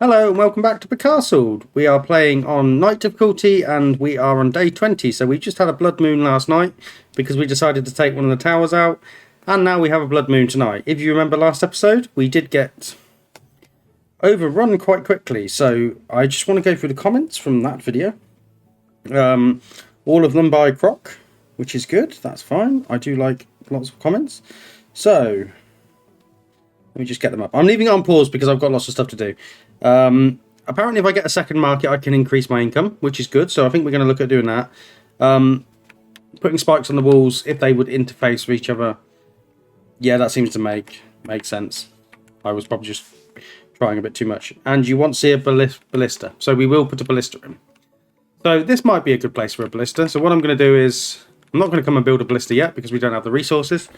Hello and welcome back to Becastled. We are playing on night difficulty and we are on day 20. So we just had a blood moon last night because we decided to take one of the towers out. And now we have a blood moon tonight. If you remember last episode, we did get overrun quite quickly. So I just want to go through the comments from that video. All of them by Croc, which is good. That's fine. I do like lots of comments. So let me just get them up. I'm leaving it on pause because I've got lots of stuff to do. Apparently if I get a second market I can increase my income, which is good, so I think we're going to look at doing that. Putting spikes on the walls, if they would interface with each other, yeah, that seems to make sense. I was probably just trying a bit too much. And you want to see a ballista, so we will put a ballista in. So this might be a good place for a ballista. So what I'm going to do is, I'm not going to come and build a ballista yet because we don't have the resources,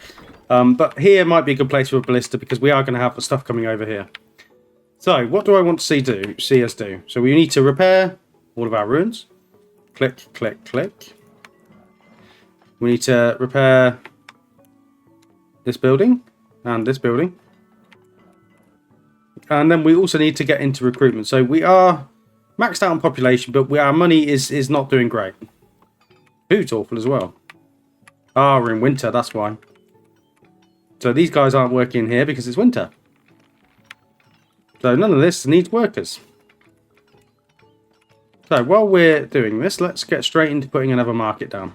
but here might be a good place for a ballista because we are going to have the stuff coming over here. So, what do I want to see us do? So we need to repair all of our ruins. Click, click, click. We need to repair this building and this building. And then we also need to get into recruitment. So we are maxed out on population, but our money is not doing great. Food's awful as well. Ah, we're in winter, that's why. So these guys aren't working here because it's winter. So none of this needs workers. So while we're doing this, let's get straight into putting another market down.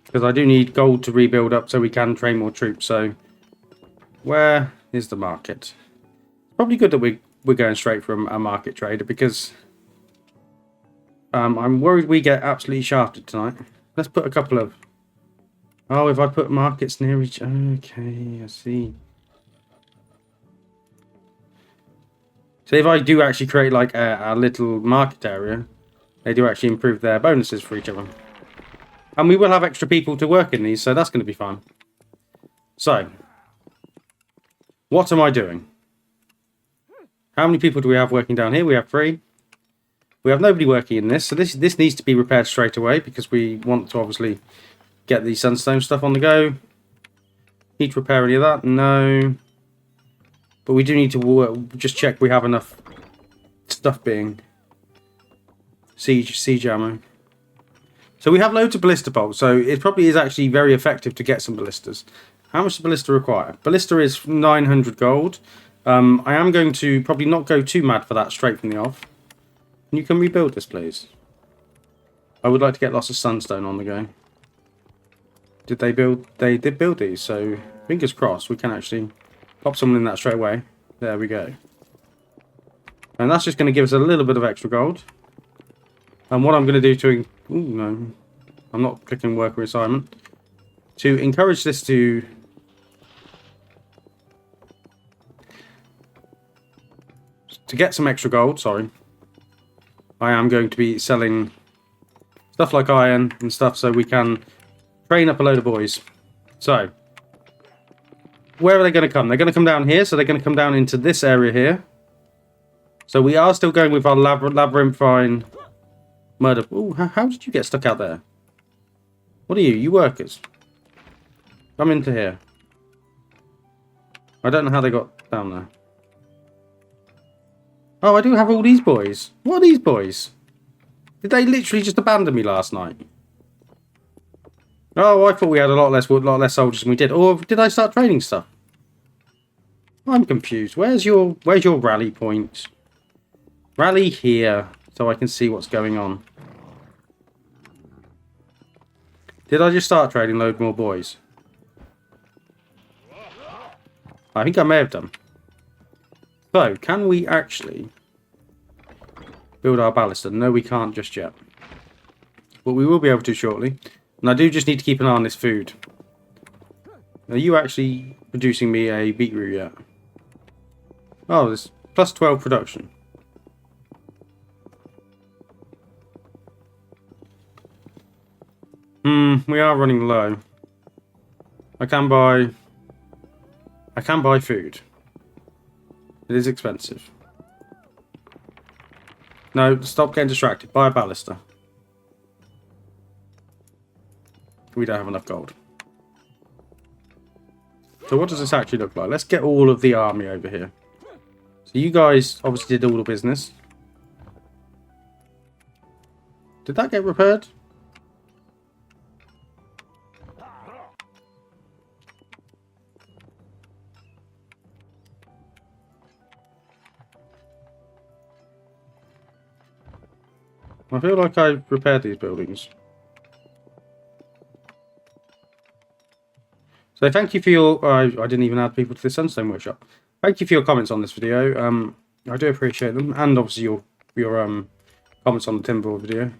Because I do need gold to rebuild up so we can train more troops. So where is the market? Probably good that we're going straight from a market trader because I'm worried we get absolutely shafted tonight. Let's put a couple of... Oh, if I put markets near each... Okay, I see. So if I do actually create like a little market area, they do actually improve their bonuses for each other. And we will have extra people to work in these, so that's going to be fun. So, what am I doing? How many people do we have working down here? We have 3. We have nobody working in this, so this needs to be repaired straight away because we want to obviously get the sunstone stuff on the go. Need to repair any of that? No. But we do need to just check we have enough stuff being siege ammo. So we have loads of ballista bolts, so it probably is actually very effective to get some ballistas. How much does ballista require? Ballista is 900 gold. I am going to probably not go too mad for that straight from the off. Can you come rebuild this, please? I would like to get lots of sunstone on the go. Did they build? They did build these, so fingers crossed we can actually... Pop someone in that straight away. There we go. And that's just going to give us a little bit of extra gold. And what I'm going to do to... Ooh, no. I'm not clicking worker assignment. To encourage this to... To get some extra gold, sorry. I am going to be selling stuff like iron and stuff so we can train up a load of boys. So... Where are they going to come? They're going to come down here, so they're going to come down into this area here. So we are still going with our labyrinthine murder. Ooh, how did you get stuck out there? What are you? You workers. Come into here. I don't know how they got down there. Oh, I do have all these boys. What are these boys? Did they literally just abandon me last night? Oh, I thought we had a lot less soldiers than we did. Or did I start training stuff? I'm confused. Where's your rally point? Rally here, so I can see what's going on. Did I just start training load more boys? I think I may have done. So, can we actually build our ballista? No, we can't just yet. But we will be able to shortly. And I do just need to keep an eye on this food. Are you actually producing me a beetroot yet? Oh, there's plus 12 production. We are running low. I can buy food. It is expensive. No, stop getting distracted. Buy a ballista. We don't have enough gold. So what does this actually look like? Let's get all of the army over here. So So you guys obviously did all the business. Did that get repaired? I feel like I've repaired these buildings. So thank you for your... I didn't even add people to the Sunstone Workshop. Thank you for your comments on this video. I do appreciate them. And obviously your comments on the Timberwolf video.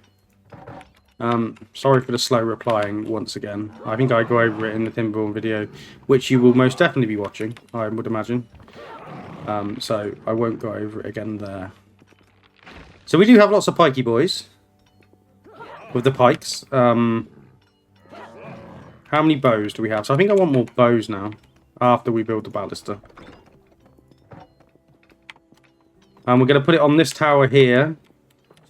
Sorry for the slow replying once again. I think I go over it in the Timberwolf video, which you will most definitely be watching, I would imagine. So I won't go over it again there. So we do have lots of pikey boys. With the pikes. How many bows do we have? So I think I want more bows now. After we build the ballista. And we're going to put it on this tower here.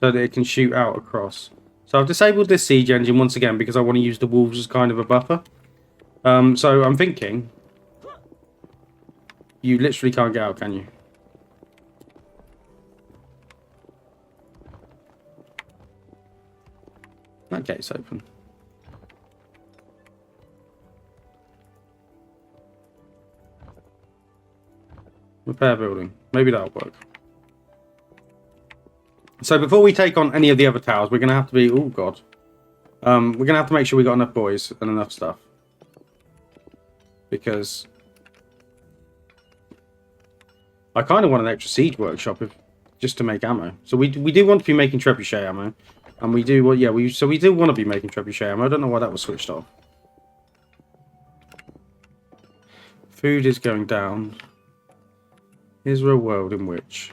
So that it can shoot out across. So I've disabled this siege engine once again. Because I want to use the wolves as kind of a buffer. So I'm thinking. You literally can't get out, can you? That gate's open. Repair building. Maybe that'll work. So before we take on any of the other towers, we're going to have to be... Oh, God. We're going to have to make sure we got enough boys and enough stuff. Because... I kind of want an extra siege workshop just to make ammo. So we do want to be making trebuchet ammo. And we do... Well, yeah, so we do want to be making trebuchet ammo. I don't know why that was switched off. Food is going down. Is there a world in which...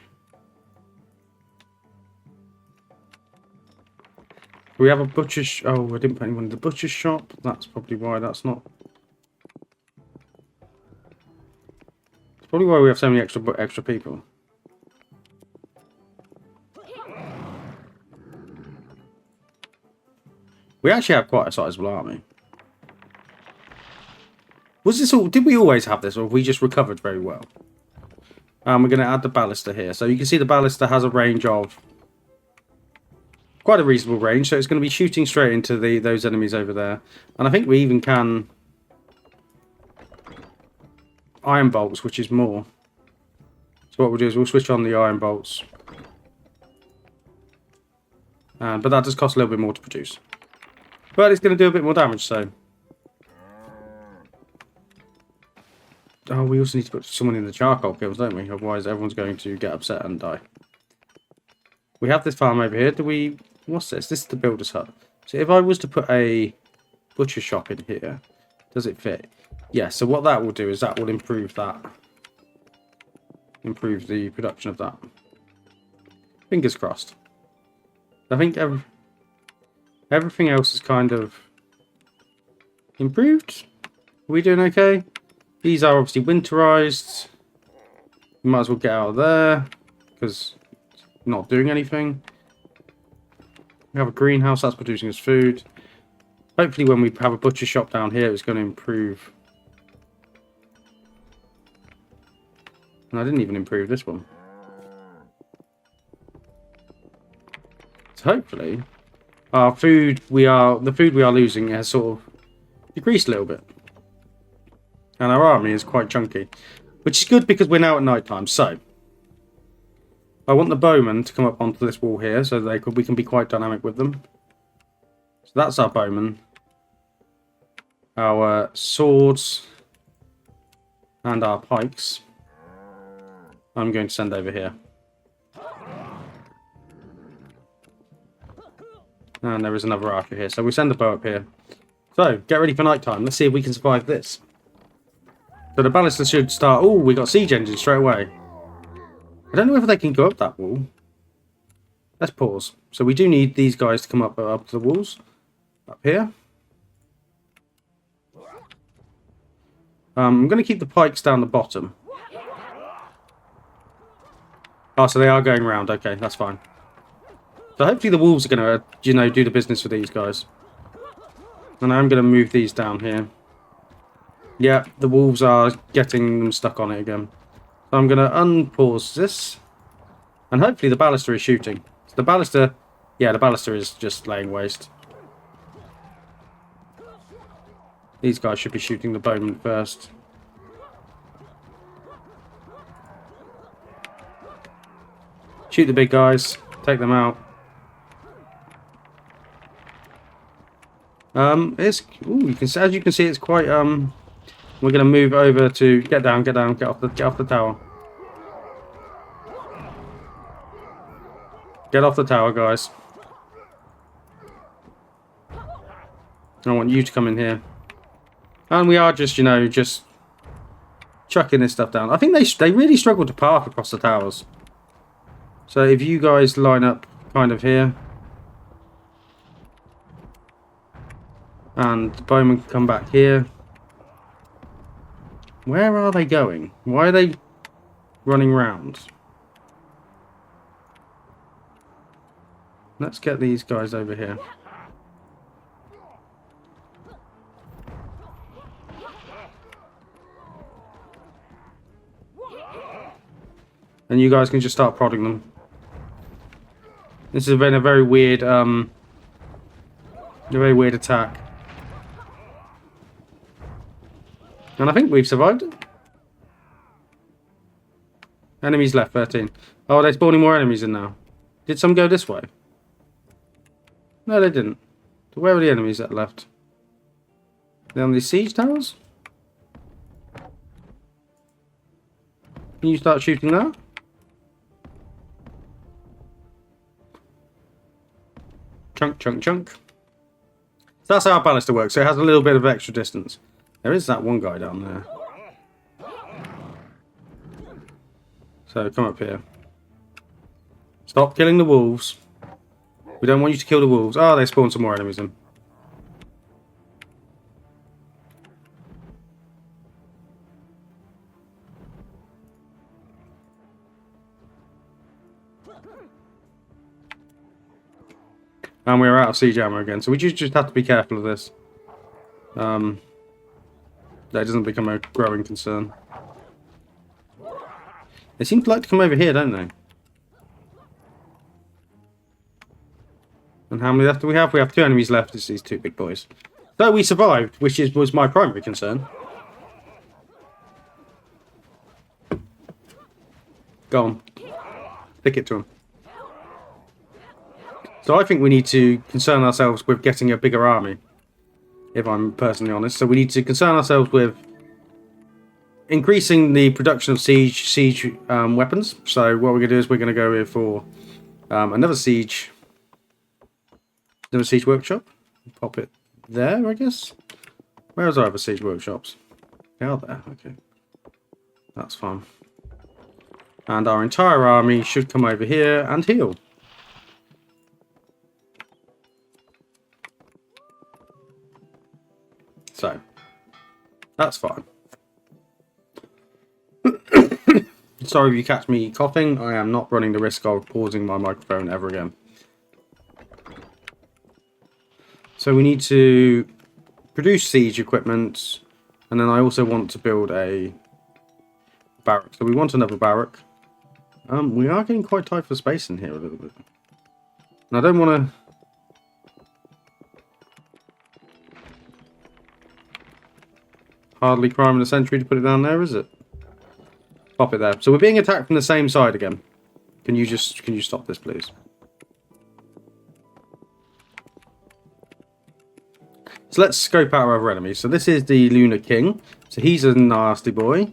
We have a butcher's... Oh, I didn't put anyone in the butcher's shop. That's probably why that's not... It's probably why we have so many extra people. We actually have quite a sizable army. Was this all... Did we always have this, or have we just recovered very well? We're going to add the ballista here. So you can see the ballista has a range of... Quite a reasonable range, so it's going to be shooting straight into those enemies over there. And I think we even can... Iron bolts, which is more. So what we'll do is we'll switch on the iron bolts. But that does cost a little bit more to produce. But it's going to do a bit more damage, so... Oh, we also need to put someone in the charcoal kilns, don't we? Otherwise everyone's going to get upset and die. We have this farm over here. Do we... What's this? This is the builder's hut. So if I was to put a butcher shop in here, does it fit? Yeah, so what that will do is that will improve that. Improve the production of that. Fingers crossed. I think everything else is kind of improved. Are we doing okay? These are obviously winterized. We might as well get out of there because it's not doing anything. We have a greenhouse that's producing us food. Hopefully when we have a butcher shop down here, it's going to improve. And I didn't even improve this one. So hopefully our food the food we are losing has sort of decreased a little bit. And our army is quite chunky. Which is good because we're now at night time. So I want the bowmen to come up onto this wall here so we can be quite dynamic with them. So that's our bowmen. Our swords and our pikes. I'm going to send over here. And there is another archer here. So we send the bow up here. So, get ready for night time. Let's see if we can survive this. So the ballista should start... Oh, we got siege engines straight away. I don't know if they can go up that wall. Let's pause. So we do need these guys to come up to the walls. Up here. I'm going to keep the pikes down the bottom. Oh, so they are going round. Okay, that's fine. So hopefully the wolves are going to, do the business for these guys. And I'm going to move these down here. Yeah, the wolves are getting them stuck on it again. So I'm going to unpause this. And hopefully the ballista is shooting. So the ballista... Yeah, the ballista is just laying waste. These guys should be shooting the bowman first. Shoot the big guys. Take them out. You can, as you can see, it's quite we're going to move over to get down, get off the tower. Get off the tower, guys. I want you to come in here. And we are just, you know, just chucking this stuff down. I think they really struggle to park across the towers. So if you guys line up kind of here. And the bowmen can come back here. Where are they going? Why are they running round? Let's get these guys over here. And you guys can just start prodding them. This has been a very weird attack. And I think we've survived it. Enemies left, 13. Oh, they're spawning more enemies in now. Did some go this way? No, they didn't. So where are the enemies that left? They're on these siege towers? Can you start shooting that? Chunk, chunk, chunk. So that's how our ballista works. So it has a little bit of extra distance. There is that one guy down there. So come up here. Stop killing the wolves. We don't want you to kill the wolves. Oh, they spawned some more enemies in. And we're out of siege ammo again. So we just have to be careful of this. That doesn't become a growing concern. They seem to like to come over here, don't they? And how many left do we have? We have 2 enemies left. It's these 2 big boys. So we survived, which was my primary concern. Go on. Stick it to him. So I think we need to concern ourselves with getting a bigger army, if I'm personally honest. So we need to concern ourselves with increasing the production of siege weapons. So what we're going to do is we're going to go here for another siege workshop. Pop it there, I guess. Where's our other siege workshops? They are there. Okay, that's fine. And our entire army should come over here and heal. So, that's fine. Sorry if you catch me coughing. I am not running the risk of pausing my microphone ever again. So we need to produce siege equipment. And then I also want to build a barrack. So we want another barrack. We are getting quite tight for space in here a little bit. And I don't want to... Hardly crime in a century to put it down there, is it? Pop it there. So we're being attacked from the same side again. Can you stop this, please? So let's scope out our other enemies. So this is the Lunar King. So he's a nasty boy.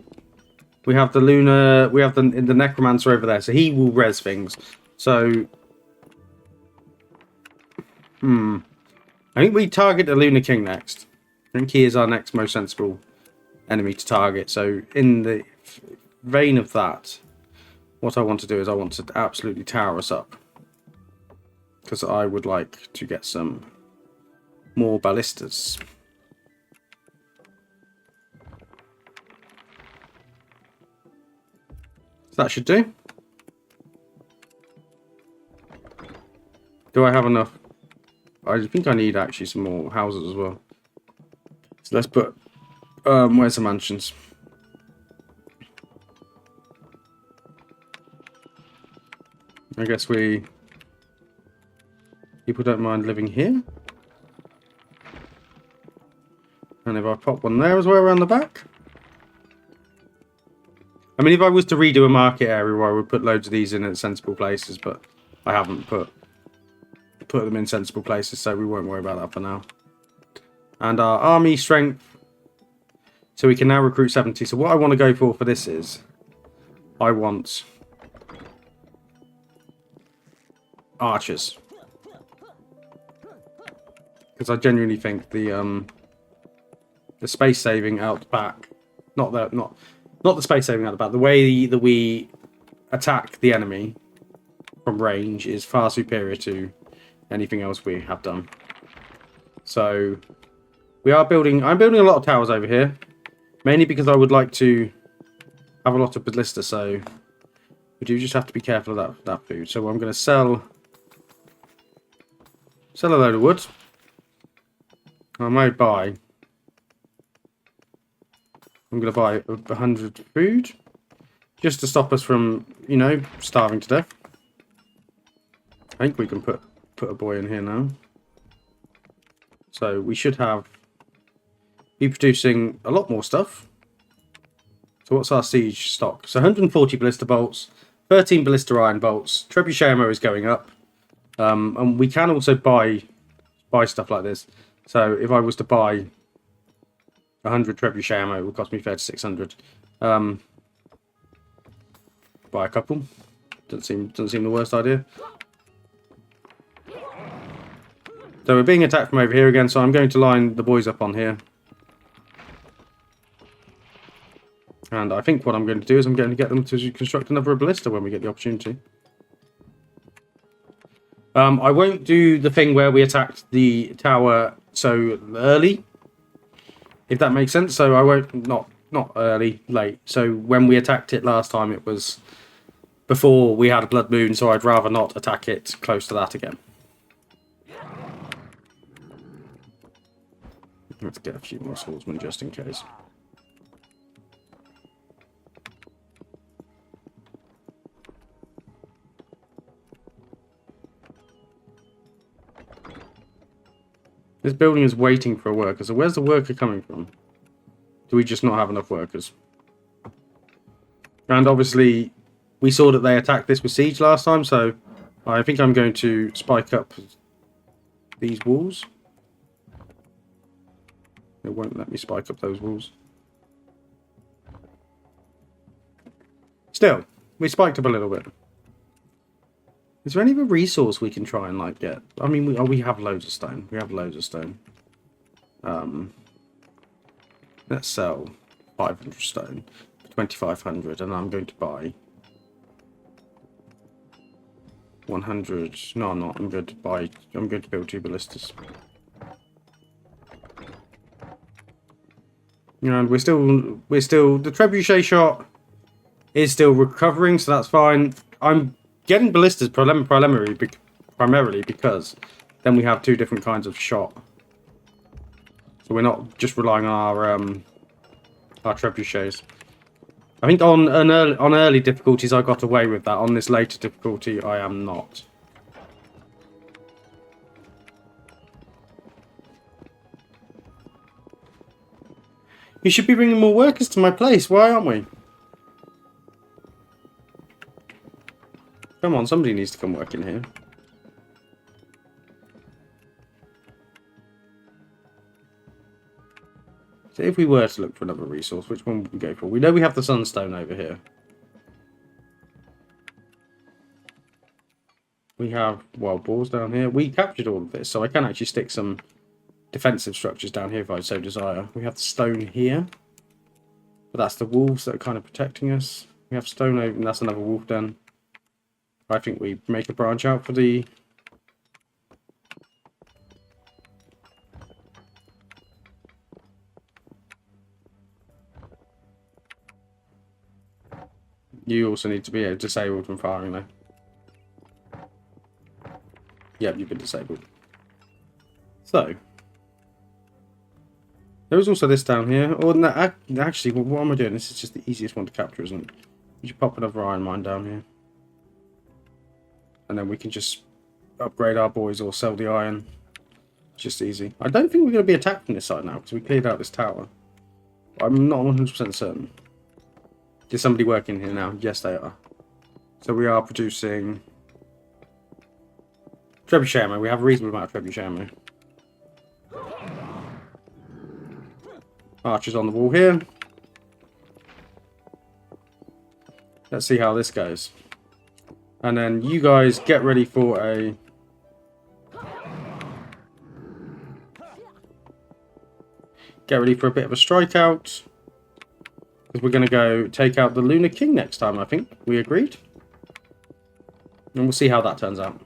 We have the the Necromancer over there. So he will res things. So I think we target the Lunar King next. I think he is our next most sensible enemy to target. So in the vein of that, what I want to do is I want to absolutely tower us up, because I would like to get some more ballistas. So that should do. Do I have enough? I think I need actually some more houses as well. So let's put... where's the mansions? I guess people don't mind living here. And if I pop one there as well around the back. I mean, if I was to redo a market area where I would put loads of these in at sensible places, but I haven't put them in sensible places, so we won't worry about that for now. And our army strength, so we can now recruit 70. So what I want to go for this is, I want archers, because I genuinely think the space saving out the back, not the space saving out the back, the way that we attack the enemy from range is far superior to anything else we have done. So I'm building a lot of towers over here, mainly because I would like to have a lot of ballista, so we do just have to be careful of that food. So I'm going to sell a load of wood. I may buy, I'm going to buy 100 food, just to stop us from, you know, starving to death. I think we can put a boy in here now. So we should be producing a lot more stuff. So what's our siege stock? So 140 ballista bolts, 13 ballista iron bolts. Trebuchet ammo is going up. And we can also buy stuff like this. So if I was to buy 100 trebuchet ammo, it would cost me 3600. Buy a couple. Doesn't seem the worst idea. So we're being attacked from over here again, so I'm going to line the boys up on here. And I think what I'm going to do is I'm going to get them to construct another ballista when we get the opportunity. I won't do the thing where we attacked the tower so early, if that makes sense. So I won't, not early, late. So when we attacked it last time, it was before we had a blood moon, so I'd rather not attack it close to that again. Let's get a few more swordsmen just in case. This building is waiting for a worker, so where's the worker coming from? Do we just not have enough workers? And obviously, we saw that they attacked this with siege last time, so I think I'm going to spike up these walls. It won't let me spike up those walls. Still, we spiked up a little bit. Is there any other resource we can try and like get? I mean, we have loads of stone. We have loads of stone. Let's sell 500 stone for 2,500, and I'm going to buy 100. No, I'm not. I'm going to build 2 ballistas. And we're still the trebuchet shot is still recovering, so that's fine. I'm getting ballistas primarily because then we have 2 different kinds of shot. So we're not just relying on our trebuchets. I think on early difficulties I got away with that. On this later difficulty I am not. You should be bringing more workers to my place. Why aren't we? Come on, somebody needs to come work in here. So if we were to look for another resource, which one would we go for? We know we have the sunstone over here. We have wild boars down here. We captured all of this, so I can actually stick some defensive structures down here if I so desire. We have the stone here, but that's the wolves that are kind of protecting us. We have stone over, and that's another wolf den. I think we make a branch out for the... You also need to be disabled from firing though. Yep, you've been disabled. So... there was also this down here. Oh, no, actually, what am I doing? This is just the easiest one to capture, isn't it? We should pop another iron mine down here. And then we can just upgrade our boys or sell the iron. Just easy. I don't think we're going to be attacked from this side now because we cleared out this tower. I'm not 100% certain. Is somebody working here now? Yes, they are. So we are producing trebuchet ammo. We have a reasonable amount of trebuchet ammo. Archers on the wall here. Let's see how this goes. And then you guys get ready for a... Get ready for a bit of a strikeout. Because we're going to go take out the Lunar King next time, I think. We agreed. And we'll see how that turns out.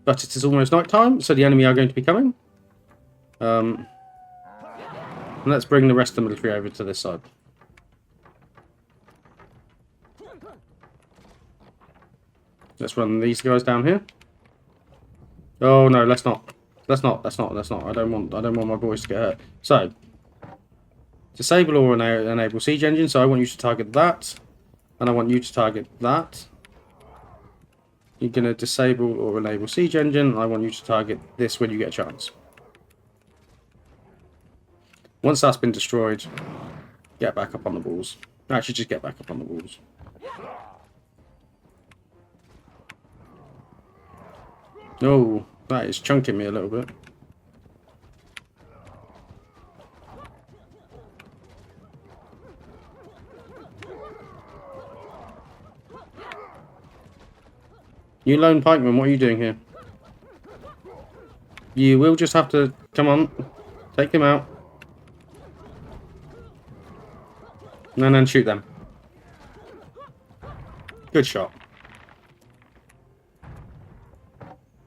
But it is almost night time, so the enemy are going to be coming. And let's bring the rest of the military over to this side. Let's run these guys down here. Oh no, let's not. Let's not. I don't want my boys to get hurt. So, disable or enable siege engine. So I want you to target that, and I want you to target that. You're gonna disable or enable siege engine. I want you to target this when you get a chance. Once that's been destroyed, get back up on the walls. Actually, just get back up on the walls. Oh, that is chunking me a little bit. You lone pikeman, what are you doing here? You will just have to... Come on. Take them out. And then shoot them. Good shot.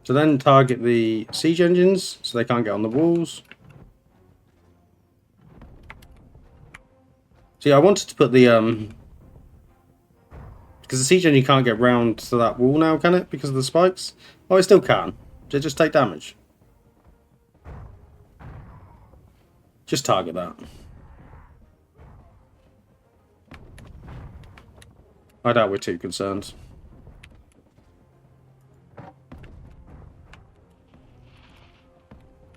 So then target the siege engines so they can't get on the walls. See, I wanted to put the because the siege engine can't get round to that wall now, can it? Because of the spikes? Oh, it still can. They just take damage. Just target that. I doubt we're too concerned.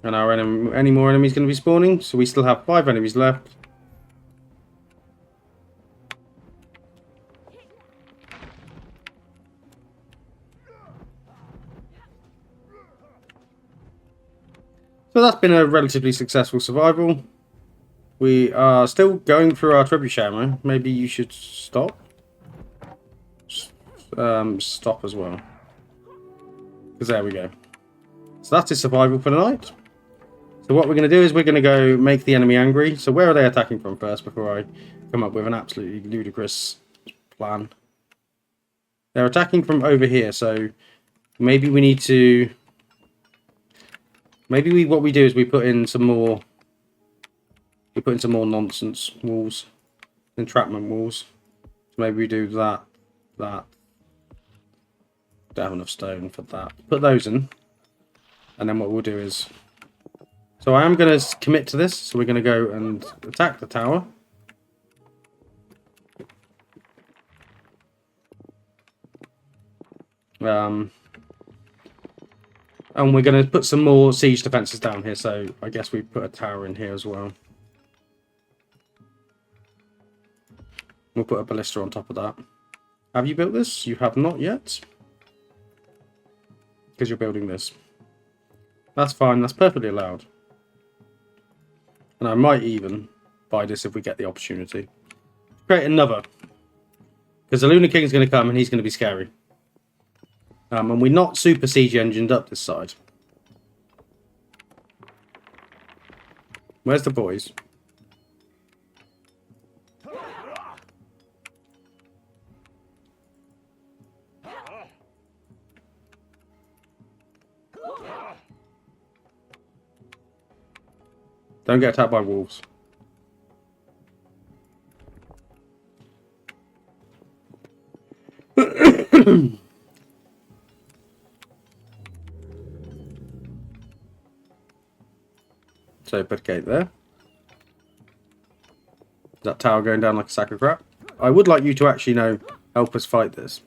And are any more enemies going to be spawning? So we still have 5 enemies left. So that's been a relatively successful survival. We are still going through our trebuchet ammo. Maybe you should stop. Stop as well. Because there we go. So that is survival for the night. So what we're going to do is we're going to go make the enemy angry. So where are they attacking from first before I come up with an absolutely ludicrous plan? They're attacking from over here. So maybe we need to... Maybe what we do is we put in some more... We put in some more nonsense walls. Entrapment walls. So maybe we do that. Don't have enough stone for that. Put those in. And then what we'll do is... So I am going to commit to this. So we're going to go and attack the tower. And we're going to put some more siege defenses down here. So I guess we put a tower in here as well. We'll put a ballista on top of that. Have you built this? You have not yet. Because you're building this. That's fine. That's perfectly allowed. And I might even buy this if we get the opportunity. Create another. Because the Lunar King is going to come and he's going to be scary. And we're not super siege engined up this side. Where's the boys? Don't get attacked by wolves. So put a gate there. That tower going down like a sack of crap. I would like you to actually help us fight this.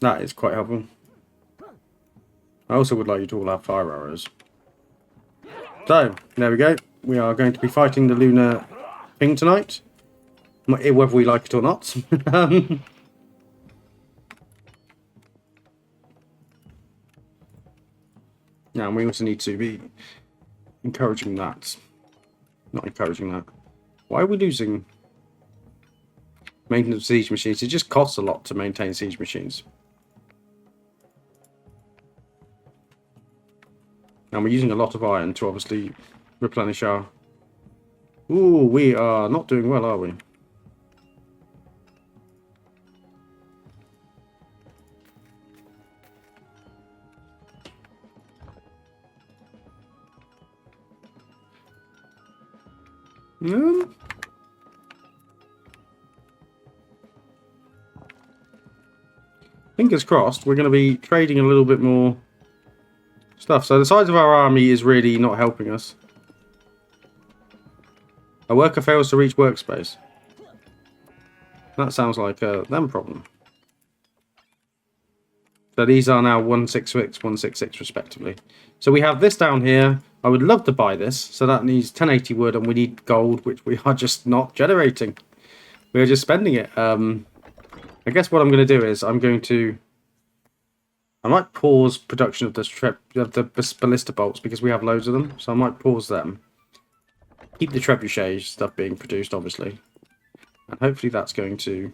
That is quite helpful. I also would like you to all have fire arrows. So, there we go. We are going to be fighting the lunar thing tonight. Whether we like it or not. Now, we also need to be encouraging that. Not encouraging that. Why are we losing maintenance of siege machines? It just costs a lot to maintain siege machines. And we're using a lot of iron to obviously replenish our... Ooh, we are not doing well, are we? Fingers crossed, we're going to be trading a little bit more stuff. So the size of our army is really not helping us. A worker fails to reach workspace. That sounds like a them problem. So these are now 166, 166 respectively. So we have this down here. I would love to buy this. So that needs 1080 wood and we need gold, which we are just not generating. We are just spending it. I guess what I'm going to do is I might pause production of the ballista bolts because we have loads of them. So I might pause them. Keep the trebuchet stuff being produced, obviously. And hopefully that's going to...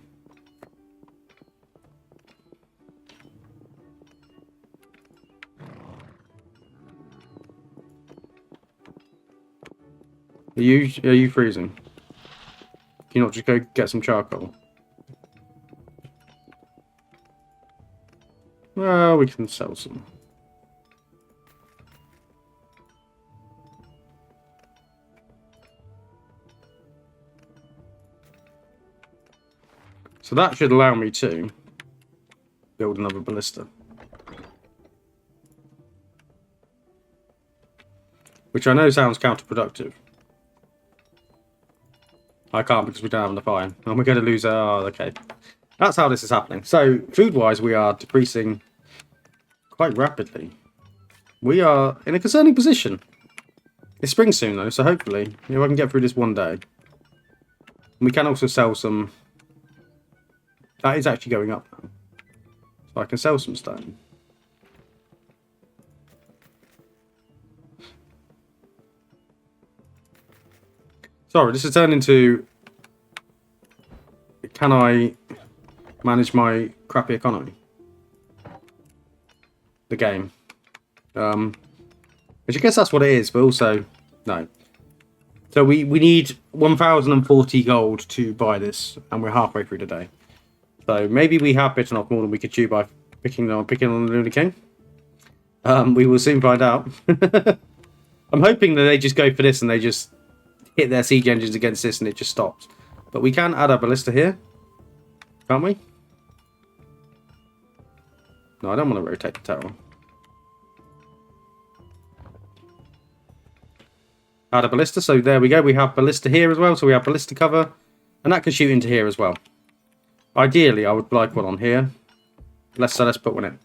Are you freezing? Can you not just go get some charcoal? Well, we can sell some. So that should allow me to build another ballista. Which I know sounds counterproductive. I can't because we don't have enough iron. And we're going to lose our... Oh, okay. That's how this is happening. So, food-wise, we are decreasing quite rapidly. We are in a concerning position. It's spring soon, though, so hopefully, I can get through this one day. And we can also sell some... That is actually going up now. So I can sell some stone. Sorry, this has turned into... Can I manage my crappy economy? The game. Which I guess that's what it is, but also... No. So we need 1,040 gold to buy this, and we're halfway through the day. So maybe we have bitten off more than we could chew by picking on the Lunar King. We will soon find out. I'm hoping that they just go for this and they just hit their siege engines against this and it just stops. But we can add a ballista here, can't we? No, I don't want to rotate the tower. Add a ballista, so there we go. We have ballista here as well, so we have ballista cover. And that can shoot into here as well. Ideally, I would like one on here. Let's put one in.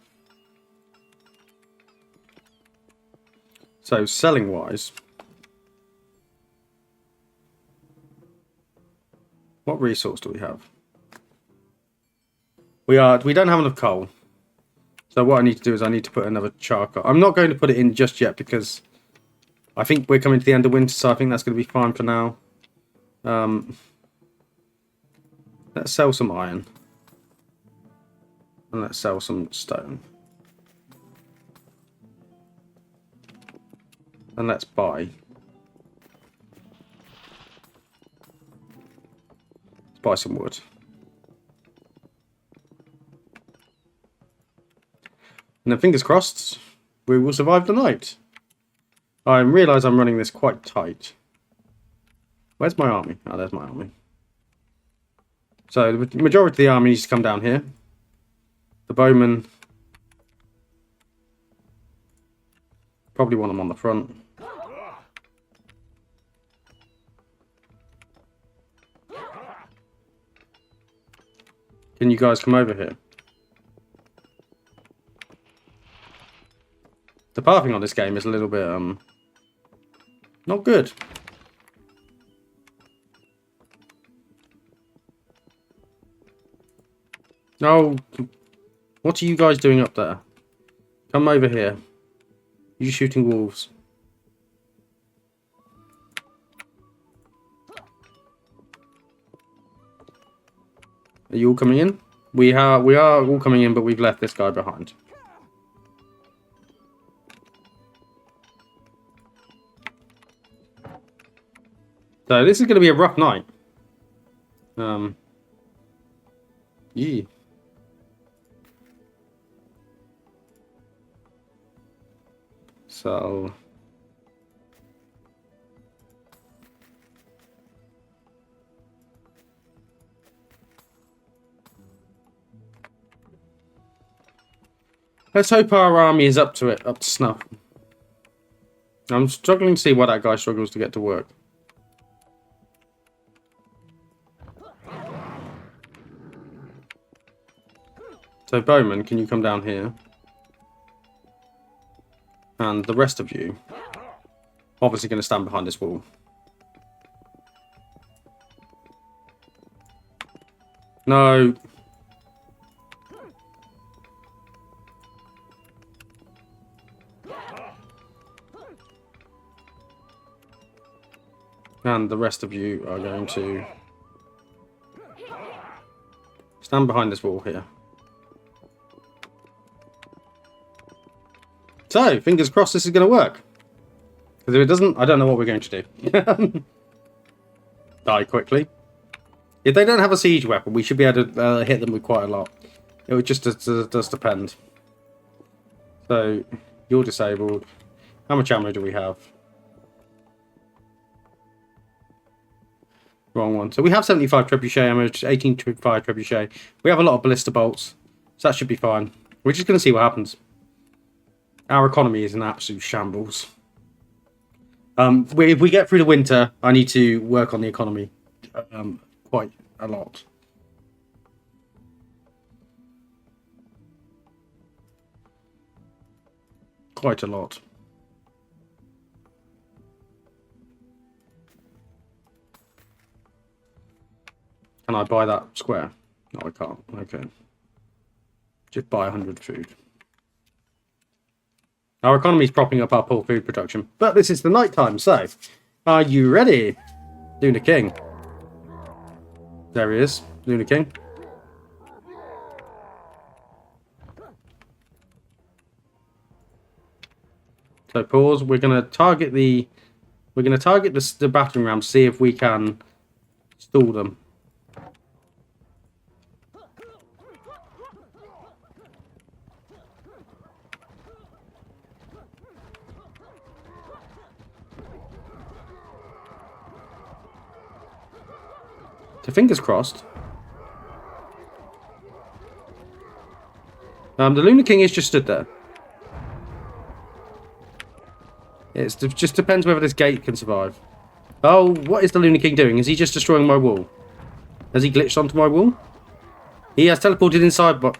So, selling-wise... What resource do we have? We don't have enough coal. So what I need to do is I need to put another charcoal. I'm not going to put it in just yet because I think we're coming to the end of winter, so I think that's going to be fine for now. Let's sell some iron. And let's sell some stone. And let's buy. Buy some wood. And then fingers crossed, we will survive the night. I realise I'm running this quite tight. Where's my army? Oh, there's my army. So the majority of the army needs to come down here. The bowmen. Probably want them on the front. Can you guys come over here? The pathing on this game is a little bit, not good. Oh, what are you guys doing up there? Come over here. You shooting wolves. Are you all coming in? We are all coming in, but we've left this guy behind. So this is going to be a rough night. Yeah. So let's hope our army is up to it, up to snuff. I'm struggling to see why that guy struggles to get to work. So Bowman, can you come down here? And the rest of you, obviously going to stand behind this wall. No. And the rest of you are going to stand behind this wall here. So, fingers crossed this is going to work. Because if it doesn't, I don't know what we're going to do. Die quickly. If they don't have a siege weapon, we should be able to hit them with quite a lot. It would just does depend. So, you're disabled. How much ammo do we have? Wrong one. So we have 75 trebuchet ammo, 18 to 5 trebuchet. We have a lot of ballista bolts. So that should be fine. We're just going to see what happens. Our economy is in absolute shambles. If we get through the winter, I need to work on the economy quite a lot. Quite a lot. Can I buy that square? No, I can't. Okay. Just buy 100 food. Our economy is propping up our poor food production. But this is the night time, so are you ready? Lunar King. There he is. Lunar King. So pause. We're gonna target the battering ram to see if we can stall them. So fingers crossed. The Lunar King is just stood there. It just depends whether this gate can survive. Oh, what is the Lunar King doing? Is he just destroying my wall? Has he glitched onto my wall? He has teleported inside, but...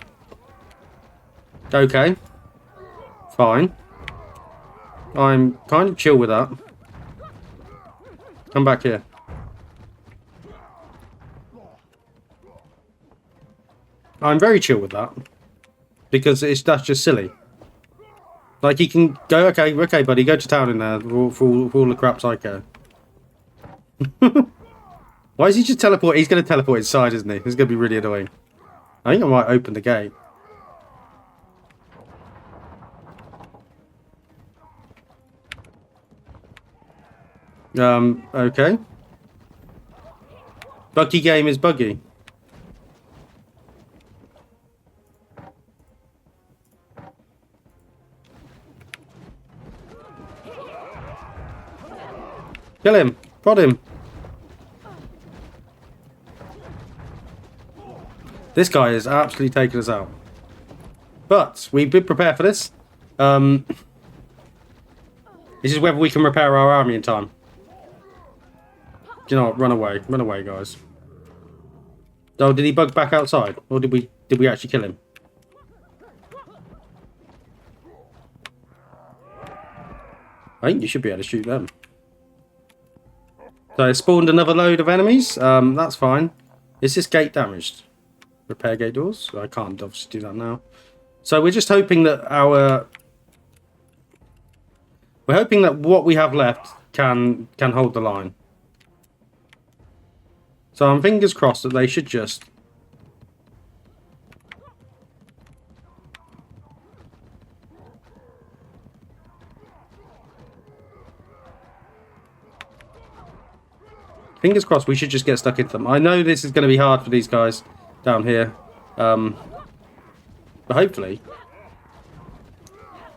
Okay. Fine. I'm kind of chill with that. Come back here. I'm very chill with that. Because that's just silly. Like, he can go, okay, buddy, go to town in there for all the crap psycho. Why is he just teleport? He's going to teleport inside, isn't he? This is going to be really annoying. I think I might open the gate. Okay. Buggy game is buggy. Kill him. Prod him. This guy is absolutely taking us out. But we did prepare for this. This is whether we can repair our army in time. Do you know what? Run away. Run away, guys. Oh, did he bug back outside? Or did we actually kill him? I think you should be able to shoot them. So I spawned another load of enemies. That's fine. Is this gate damaged? Repair gate doors? I can't obviously do that now. So we're just hoping that we're hoping that what we have left can hold the line. So I'm fingers crossed that they should just... Fingers crossed we should just get stuck into them. I know this is going to be hard for these guys down here. But hopefully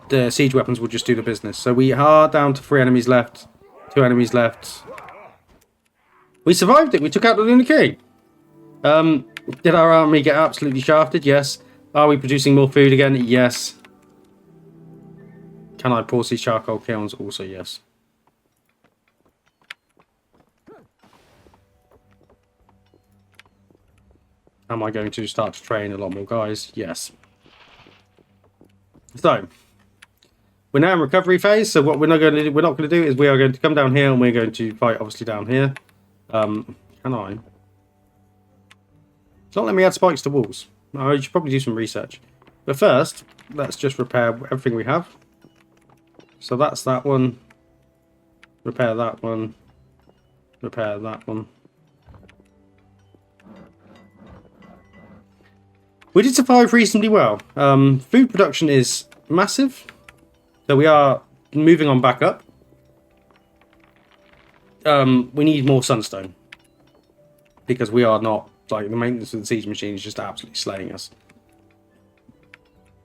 the siege weapons will just do the business. So we are down to 3 enemies left. 2 enemies left. We survived it. We took out the Lunar King. Did our army get absolutely shafted? Yes. Are we producing more food again? Yes. Can I pause these charcoal kilns? Also yes. Am I going to start to train a lot more guys? Yes. So we're now in recovery phase. So what we're not going to do is we are going to come down here and we're going to fight obviously down here. Can I? It's not letting me add spikes to walls. I should probably do some research. But first, let's just repair everything we have. So that's that one. Repair that one. Repair that one. We did survive reasonably well. Food production is massive. So we are moving on back up. We need more sunstone. Because we are not, like, the maintenance of the siege machine is just absolutely slaying us.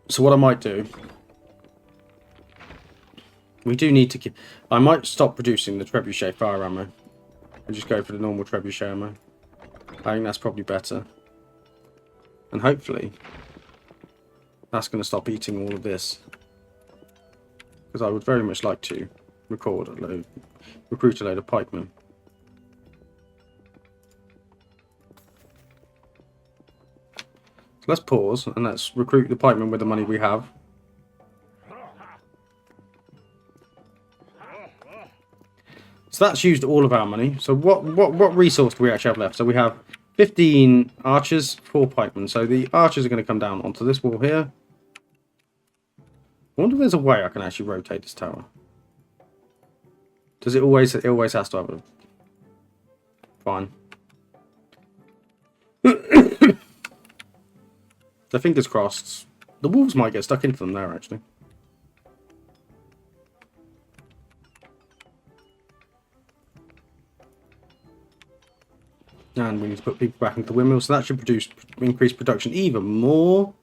So what I might do... We do need to keep... I might stop producing the trebuchet fire ammo. And just go for the normal trebuchet ammo. I think that's probably better. And hopefully, that's going to stop eating all of this. Because I would very much like to recruit a load of pikemen. So let's pause and let's recruit the pikemen with the money we have. So that's used all of our money. So what resource do we actually have left? So we have 15 archers, 4 pikemen. So the archers are going to come down onto this wall here. I wonder if there's a way I can actually rotate this tower. Does it always... It always has to have a... Fine. So fingers crossed. The wolves might get stuck into them there, actually. And we need to put people back into the windmill, so that should increase production even more.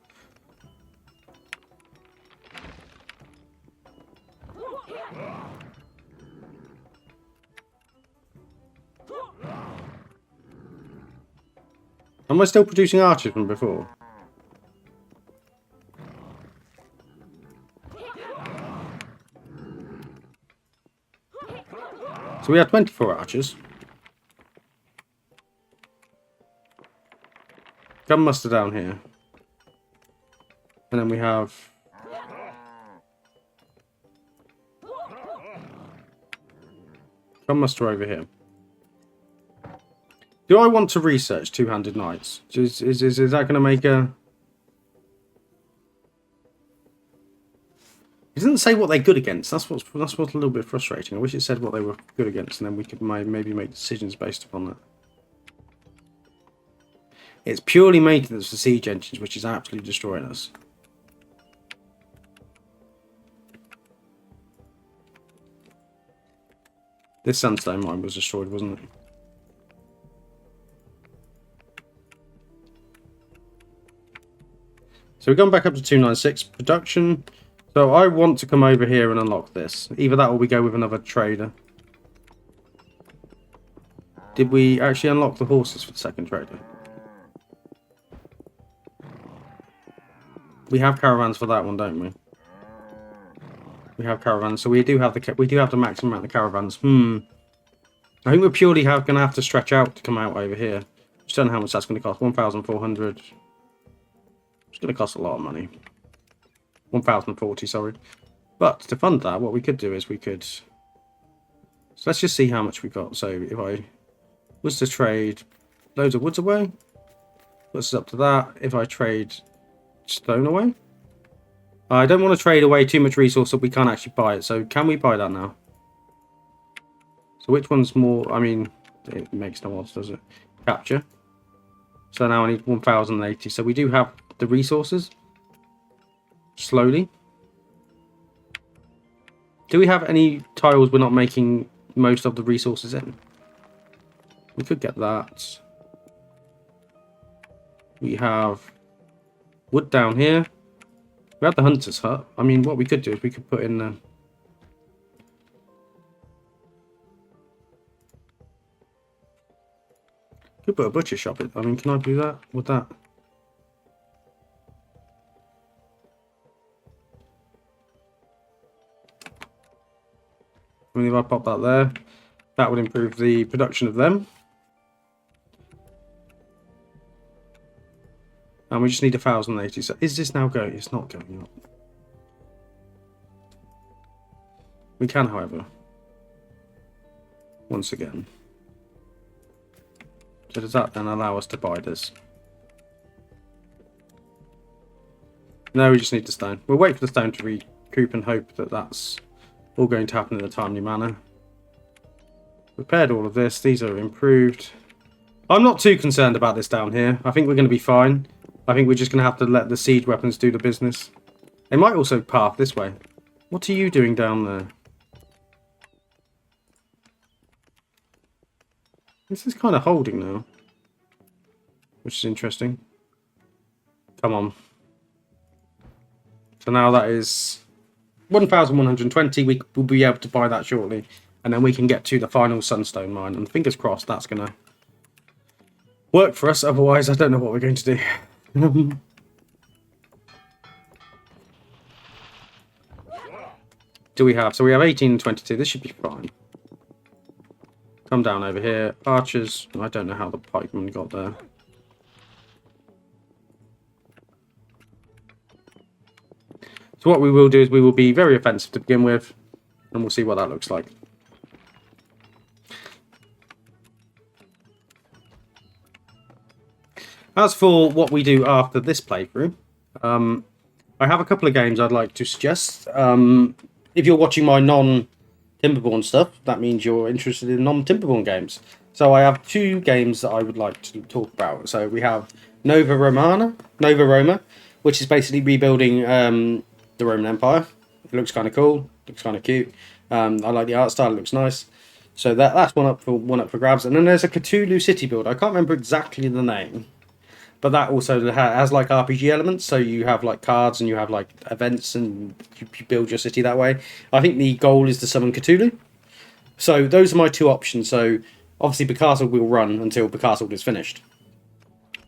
Am I still producing archers from before? So we had 24 archers. Gun muster down here. And then we have... Gun muster over here. Do I want to research two-handed knights? Is that going to make a... It doesn't say what they're good against. That's what's a little bit frustrating. I wish it said what they were good against, and then we could maybe make decisions based upon that. It's purely maintenance for siege engines, which is absolutely destroying us. This sandstone mine was destroyed, wasn't it? So we've gone back up to 296 production. So I want to come over here and unlock this. Either that or we go with another trader. Did we actually unlock the horses for the second trader? We have caravans for that one, don't we? We have caravans, so we do have the maximum amount of caravans. I think we're purely going to have to stretch out to come out over here. Just don't know how much that's going to cost. 1,400. It's going to cost a lot of money. 1,040, sorry. But to fund that, what we could do is we could... So let's just see how much we got. So if I was to trade loads of woods away, puts us up to that. If I trade stone away, I don't want to trade away too much resource so we can't actually buy it. So can we buy that now? So which one's more? I mean, it makes no odds, does it? Capture. So now I need 1080. So we do have the resources. Slowly. Do we have any tiles we're not making most of the resources in? We could get that. We have wood down here. We have the hunter's hut. I mean, what we could do is we could put in the... Could put a butcher shop in. I mean, can I do that with that? I mean, if I pop that there, that would improve the production of them. And we just need 1080. So is this now going? It's not going up. We can, however, once again. So does that then allow us to buy this? No, we just need the stone. We'll wait for the stone to recoup and hope that that's all going to happen in a timely manner. Repaired all of this. These are improved. I'm not too concerned about this down here. I think we're going to be fine. I think we're just going to have to let the siege weapons do the business. They might also path this way. What are you doing down there? This is kind of holding now. Which is interesting. Come on. So now that is 1,120. We will be able to buy that shortly. And then we can get to the final sunstone mine. And fingers crossed that's going to work for us. Otherwise, I don't know what we're going to do. Do we have? So we have 18 and 22. This should be fine. Come down over here. Archers. I don't know how the pikemen got there. So what we will do is we will be very offensive to begin with. And we'll see what that looks like. As for what we do after this playthrough, I have a couple of games I'd like to suggest. If you're watching my non-Timberborn stuff, that means you're interested in non-Timberborn games. So I have two games that I would like to talk about. So we have Nova Roma, which is basically rebuilding the Roman Empire. It looks kind of cool, looks kind of cute. I like the art style, it looks nice. So that's one up for grabs. And then there's a Cthulhu city build. I can't remember exactly the name. But that also has like RPG elements, so you have like cards and you have like events and you build your city that way. I think the goal is to summon Cthulhu. So those are my two options. So obviously Becastled will run until Becastled is finished.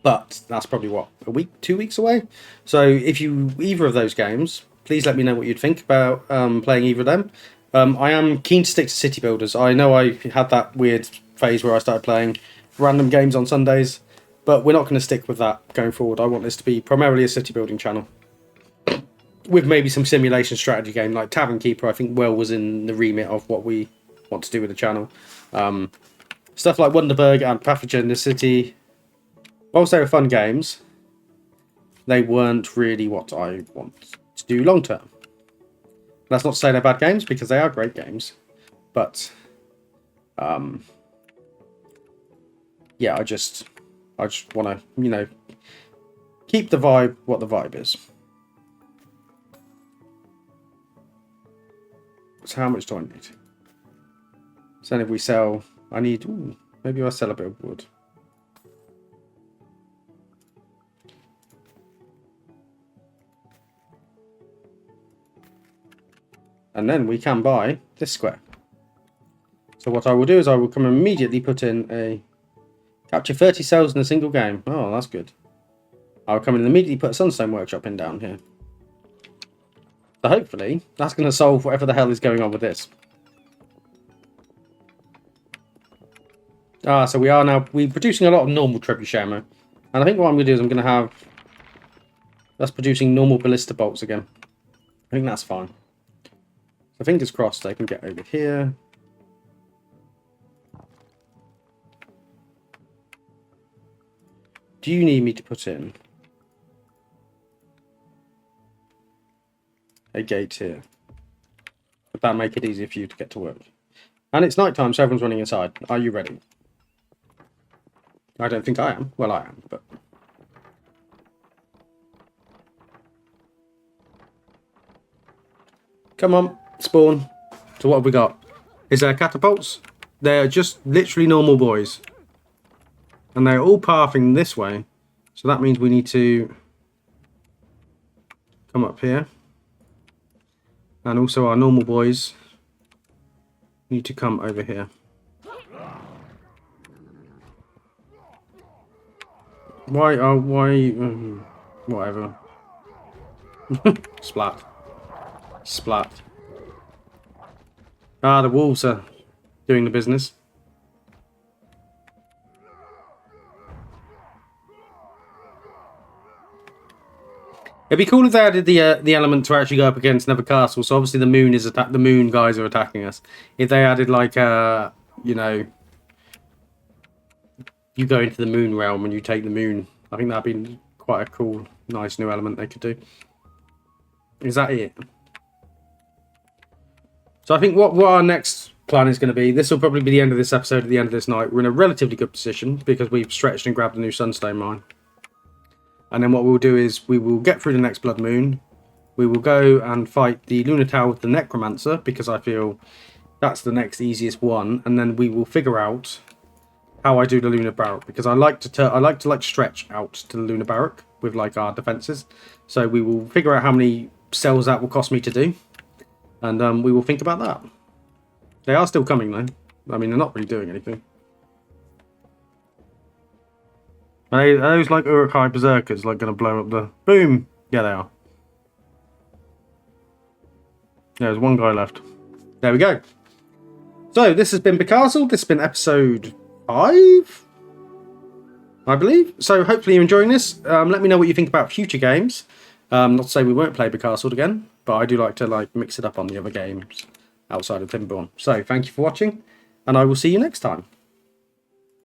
But that's probably what, a week, 2 weeks away? So if you either of those games, please let me know what you'd think about playing either of them. I am keen to stick to city builders. I know I had that weird phase where I started playing random games on Sundays. But we're not going to stick with that going forward. I want this to be primarily a city building channel. With maybe some simulation strategy game like Tavern Keeper, I think well was in the remit of what we want to do with the channel. Stuff like Wonderburg and Pathogen City, whilst they were fun games, they weren't really what I want to do long term. That's not to say they're bad games, because they are great games. But, yeah, I just want to, keep the vibe what the vibe is. So how much do I need? So then if we sell, I need, maybe I'll sell a bit of wood. And then we can buy this square. So what I will do is I will come immediately put in a capture 30 cells in a single game. Oh, that's good. I'll come in and immediately put a sunstone workshop in down here. So hopefully that's going to solve whatever the hell is going on with this. So we're producing a lot of normal trebuchet ammo. And I think what I'm going to do is I'm going to have that's producing normal ballista bolts again. I think that's fine. So fingers crossed they can get over here. Do you need me to put in a gate here? Would that make it easier for you to get to work? And it's night time, so everyone's running inside. Are you ready? I don't think I am. Well, I am, but... Come on, spawn. So what have we got? Is there catapults? They're just literally normal boys. And they're all pathing this way. So that means we need to come up here. And also our normal boys need to come over here. Why? Whatever. Splat. Splat. Ah, the wolves are doing the business. It'd be cool if they added the element to actually go up against another castle. So obviously the moon is the moon guys are attacking us. If they added like you know, you go into the moon realm and you take the moon. I think that'd be quite a cool, nice new element they could do. Is that it? So I think what our next plan is going to be, this will probably be the end of this episode, at the end of this night. We're in a relatively good position because we've stretched and grabbed a new sunstone mine. And then what we'll do is we will get through the next blood moon. We will go and fight the Lunar Tower with the Necromancer because I feel that's the next easiest one. And then we will figure out how I do the Lunar Barrack because I like to stretch out to the Lunar Barrack with like our defenses. So we will figure out how many cells that will cost me to do, and we will think about that. They are still coming though. I mean, they're not really doing anything. Are those like Uruk-hai berserkers like going to blow up the... Boom! Yeah, they are. There's one guy left. There we go. So, this has been Becastled. This has been episode 5, I believe. So, hopefully you're enjoying this. Let me know what you think about future games. Not to say we won't play Becastled again, but I do like to mix it up on the other games outside of Timberborn. So, thank you for watching, and I will see you next time.